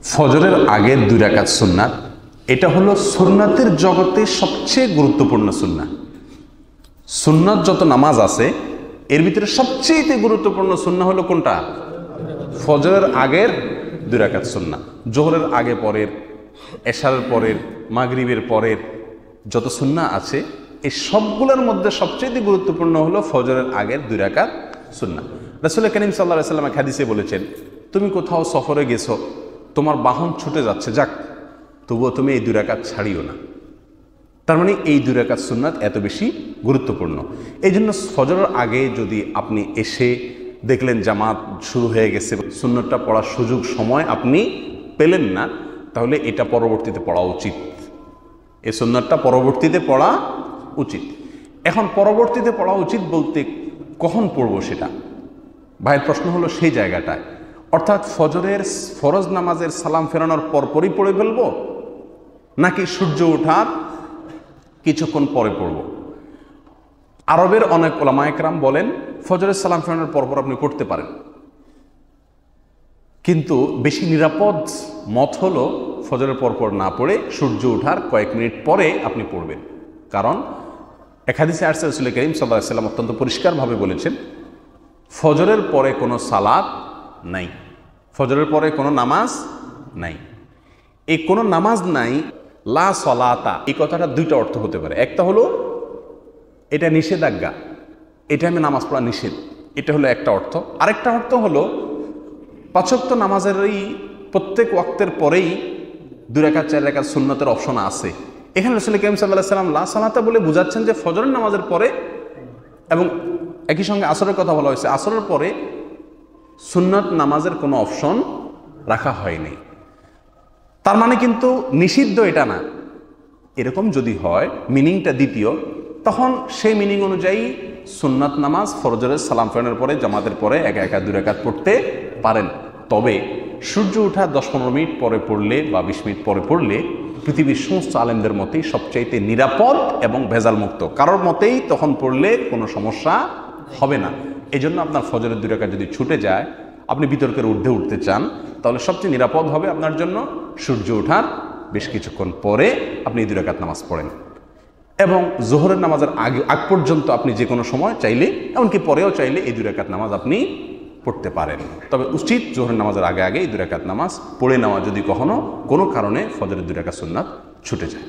ফজরের আগের 2 রাকাত সুন্নাত, এটা হলো সুন্নাতের জগতে সবচেয়ে গুরুত্বপূর্ণ সুন্নাত। সুন্নাত যত নামাজ আছে এর ভিতরে সবচেয়ে গুরুত্বপূর্ণ সুন্নাত হলো কোনটা? ফজরের আগের 2 রাকাত সুন্নাত। জোহরের আগে পরের, এশারের পরের, মাগরিবের পরের যত সুন্নাত আছে এই সবগুলোর মধ্যে সবচেয়ে গুরুত্বপূর্ণ হলো ফজরের আগের 2 রাকাত সুন্নাত। রাসূল করিম সাল্লাল্লাহু আলাইহি ওয়াসাল্লাম হাদিসে বলেছেন, তুমি কোথাও সফরে গেছো, তোমার বাহন ছুটে যাচ্ছে, যাক তবুও তুমি এই 2 রাকাত ছাড়িও না। তার মানে এই 2 রাকাত সুন্নাত এত বেশি গুরুত্বপূর্ণ। এই জন্য ফজরের আগে যদি আপনি এসে দেখলেন জামাত শুরু হয়ে গেছে, সুন্নতটা পড়ার সুযোগ সময় আপনি পেলেন না, তাহলে এটা পরবর্তীতে পড়া উচিত। এই সুন্নতটা পরবর্তীতে পড়া উচিত। এখন পরবর্তীতে পড়া উচিত বলতে কখন পড়বো সেটা ভাইয়ের প্রশ্ন হলো সেই জায়গাটায়। অর্থাৎ ফজরের ফরজ নামাজের সালাম ফেরানোর পরপরই পড়ে ফেলবো, নাকি সূর্য ওঠার কিছুক্ষণ পরে পড়ব? আরবের অনেক উলামা একরাম বলেন ফজরের সালাম ফেরানোর পরপর আপনি পড়তে পারেন, কিন্তু বেশি নিরাপদ মত হলো ফজরের পরপর না পড়ে সূর্য ওঠার কয়েক মিনিট পরে আপনি পড়বেন। কারণ এক হাদিসে আসছে রাসূল করিম সাল্লাল্লাহু আলাইহি ওয়াসাল্লাম অত্যন্ত পরিষ্কারভাবে বলেছেন, ফজরের পরে কোনো সালাত নাই, ফজরের পরে কোনো নামাজ নাই। এই কোনো নামাজ নাই, লা সলাতা, এই কথাটা 2টা অর্থ হতে পারে। একটা হলো এটা নিষেধাজ্ঞা, এটা আমি নামাজ পড়া নিষেধ, এটা হলো একটা অর্থ। আরেকটা অর্থ হলো 5 ওয়াক্ত নামাজেরই প্রত্যেক ওয়াক্তের পরেই 2 রাকাত 4 রাকাত সুন্নতের অপশন আছে। এখানে রাসূল করিম সাল্লাল্লাহু আলাইহি ওয়াসাল্লাম লা সালাতা বলে বোঝাচ্ছেন যে ফজরের নামাজের পরে, এবং একই সঙ্গে আসরের কথা বলা হয়েছে, আসরের পরে সুন্নত নামাজের কোনো অপশন রাখা হয়নি। তার মানে কিন্তু নিষিদ্ধ এটা না। এরকম যদি হয়, মিনিংটা দ্বিতীয়, তখন সেই মিনিং অনুযায়ী সুন্নাত নামাজ ফজরের সালাম ফেরানোর পরে জামাতের পরে একা একা 2 রাকাত পড়তে পারেন। তবে সূর্য ওঠা 10-15 মিনিট পরে পড়লে বা 20 মিনিট পরে পড়লে পৃথিবীর সমস্ত আলেমদের মতেই সবচাইতে নিরাপদ এবং ভেজাল মুক্ত। কারোর মতেই তখন পড়লে কোনো সমস্যা হবে না। এই জন্য আপনার ফজরের 2 রাকাত যদি ছুটে যায়, আপনি বিতর্কের ঊর্ধ্বে উঠতে চান, তাহলে সবচেয়ে নিরাপদ হবে আপনার জন্য সূর্য ওঠার বেশ কিছুক্ষণ পরে আপনি 2 রাকাত নামাজ পড়েন। এবং জোহরের নামাজের আগ পর্যন্ত আপনি যে কোনো সময় চাইলে, এমনকি পরেও চাইলে এই 2 রাকাত নামাজ আপনি পড়তে পারেন। তবে উচিত জোহরের নামাজের আগে আগে এই 2 রাকাত নামাজ পড়ে নেওয়া, যদি কখনো কোনো কারণে ফজরের 2 রাকাত সুন্নাত ছুটে যায়।